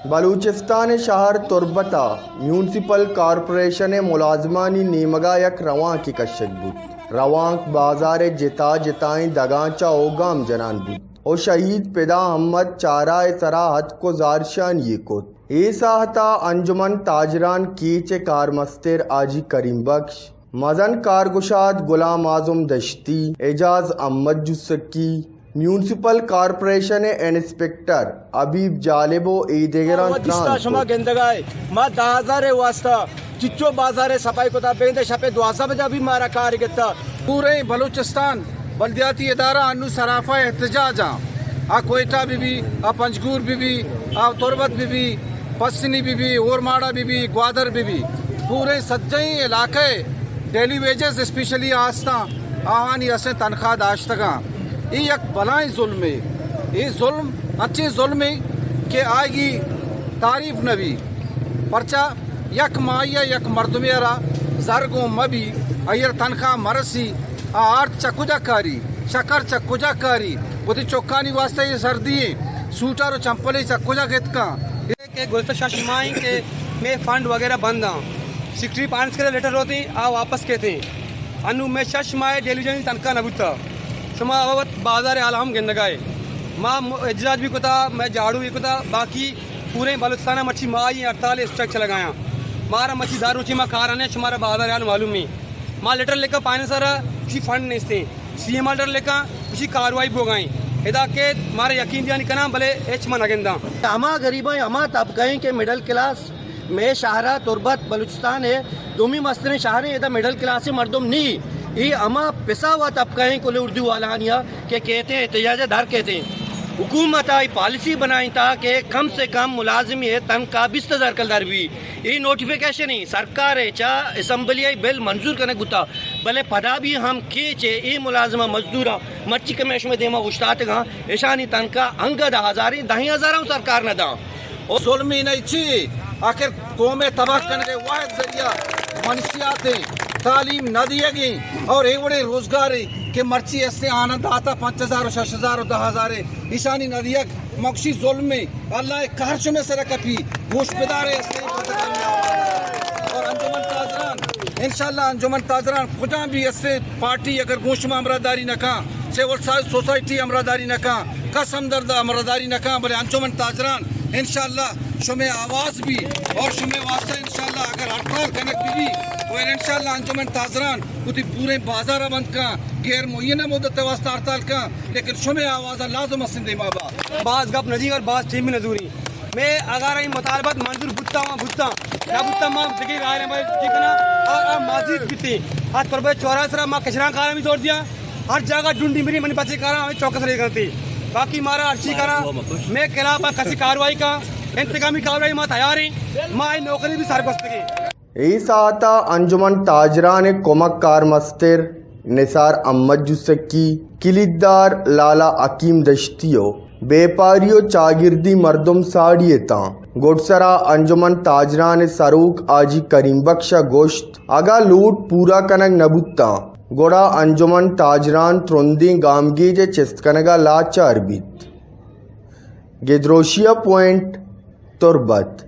بلوچستان شہر تربتا municipal corporation ملازمانی نیمگا یک رواں کی کشک بود روانک بازار جتا جتائیں دگانچا اوگام جنان بود او شہید پدا محمد چارائے سراحت کو زارشان یہ کت ای ساہتا انجمن تاجران کیچ کارمستر آجی کریم بخش مزن کارگشاد غلام اعظم دشتی اعجاز احمد جسکی میونسپل کارپوریشن انسپکٹر ابیب جالب و ایدگران شما گندگائے ما 10,000 واسطہ چچو بازار صفائی کو تا بیندے شپے 12 بجے بھی مارا کار گتا پورے بلوچستان بلدیاتی ادارہ انو سرافہ احتجاج آ کوئٹہ بھی آ پنجگور بھی آ تربت بھی پسنی بھی اورماڑا بھی گوادر بھی پورے سجائیں علاقے ڈیلی ویجز اسپیشلی آستا آوانی اسے تنخواہ داشتگاں یہ یک بلائیں ظلم ہے یہ ظلم اچھی ظلم ہے کہ آئے گی تعریف نبی پرچہ یک مائیہ یک مردمی را زرگوں مبی ایر تنخواہ مرسی آرت چکجا کاری شکر چکجا کاری بودی چوکانی واسطے یہ سردی سوٹر و چمپلی چکجا گتکاں کہ گزشتہ شاشمائیں کہ میں فنڈ وغیرہ بند ہوں سیکٹری پانس کے لیٹر ہوتے آ واپس کہتے ہیں انو میں شاشمائے ڈیلی جنی تنخواہ نبوتا شما اوت بازار عالم گندگائے ماں اجراج بھی کتا میں جھاڑو بھی کتا باقی پورے بلوچستان مچھی مائی 48 اسٹرکچر لگایا مارا مچھی دارو چی ماں کارانے شمارا بازار عالم معلوم ہے ماں لیٹر لے کر پائنے سارا کسی فنڈ نہیں ستے سی ایم لیٹر لے کر کسی کاروائی بوگائیں ادا کہ مارا یقین دیا نہیں کنا بلے ایچ من اگندہ ہما غریبیں ہما طبقیں کے مڈل کلاس میں شہرہ تربت بلوچستان ہے دومی مستن شہر ہے ادھا مڈل کلاس مردم نہیں یہ اما پسا ہوا طبقہ ہیں کل اردو والانیہ کہ کہتے ہیں احتجاج دار کہتے ہیں حکومت آئی پالیسی بنائیں تا کہ کم سے کم ملازمی ہے تنخواہ 20,000 کلدار بھی یہ نوٹیفیکیشن ہی سرکار ہے چاہ اسمبلیائی بل منظور کرنے گتا بلے پدا بھی ہم کیچے ای ملازمہ مزدورہ مرچی کمیش میں دیما گشتاتے گا ایشانی تنخواہ انگا 10,000 10,000 سرکار نہ دا ظلمی نہیں چی آخر قوم تباہ کرنے کے واحد ذریعہ منشیات ہیں تعلیم نہ دیے گئی اور یہ بڑے روزگار کہ مرچی ایسے آنند آتا 5,000 و 6,000 و 10,000 ایشانی نہ دیا مقصی ظلم میں اللہ کہرش میں سے رکھپی گوشت بدار اور انجمن تاجران انشاءاللہ انجمن تاجران کجا بھی ایسے پارٹی اگر گوشت میں امراداری نہ کھاں سیول سوسائٹی امراداری نہ کھاں قسم درد امراداری نہ کھاں بلے انجمن تاجران انشاءاللہ شمع آواز بھی اور شمع واسطہ انشاءاللہ اگر ہڑتال کنک بھی اور انشاءاللہ انجمن تاجران کتی پورے بازار بند کا غیر معینہ مدت واسطہ ہڑتال کا لیکن شمع آواز لازم اسندے مابا بعض گپ نظیر اور بعض ٹیم نظوری میں اگر این مطالبات منظور بھتا ہوں یا بھتا ماں دیکھیں رائے نمائی ٹھیکنا اور مازید بیتے آج پر بھائی چورا سرہ ماں کشران کارا بھی توڑ دیا ہر جگہ ڈونڈی میری منی پچے کارا ہمیں چوکس رہے کرتے باقی مارا ارچی کرا میں خلاف کسی کاروائی کا انتقامی کاروائی ماں تیار ہیں ماں نوکری بھی سرگستگی ای ساعتا انجمن تاجران کمک کارمستر نثار احمد جسکی کلیددار لالا عکیم دشتیو بیپاریو چاگردی مردم ساڑیے تاں گوڑسرا انجمن تاجران سروک آجی کریم بخشا گوشت اگا لوٹ پورا کنگ نبوتا گوڑا انجمن تاجران ترندی گامگی جے چستکنگا لاچار بیت گدروشیا پوائنٹ تربت